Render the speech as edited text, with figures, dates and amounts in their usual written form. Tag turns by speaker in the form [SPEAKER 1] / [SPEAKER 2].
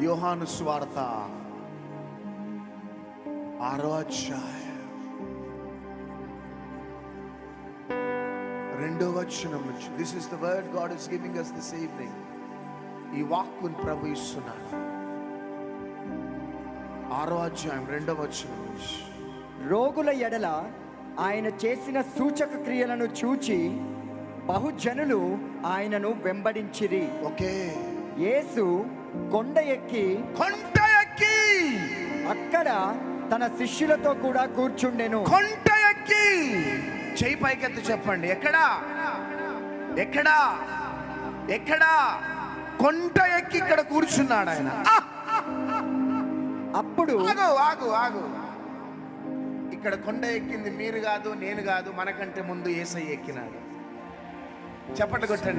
[SPEAKER 1] యోహాను సువార్త 6వ అధ్యాయం 2వ వచనం నుంచి. This is the word God is giving us this evening. ఈ వాక్కును ప్రభు ఇస్తున్నాడు. 6వ అధ్యాయం 2వ వచనం నుంచి.
[SPEAKER 2] రోగుల ఎడల ఆయన చేసిన సూచక క్రియలను చూచి బహుజనులు ఆయనను వెంబడించిరి.
[SPEAKER 1] ఓకే.
[SPEAKER 2] యేసు కొండ ఎక్కి అక్కడ తన శిష్యులతో కూడా కూర్చుండెను.
[SPEAKER 1] కొండ ఎక్కి, చెయ్యి పైకెత్తి చెప్పండి. ఎక్కడా ఎక్కడా ఎక్కడా? కొండ ఎక్కి ఇక్కడ కూర్చున్నాడు ఆయన.
[SPEAKER 2] అప్పుడు
[SPEAKER 1] ఆగు ఆగు. ఇక్కడ కొండ ఎక్కింది మీరు కాదు, నేను కాదు, మనకంటే ముందు యేసయ్య ఎక్కినాడు. చప్పట్లు కొట్టండి.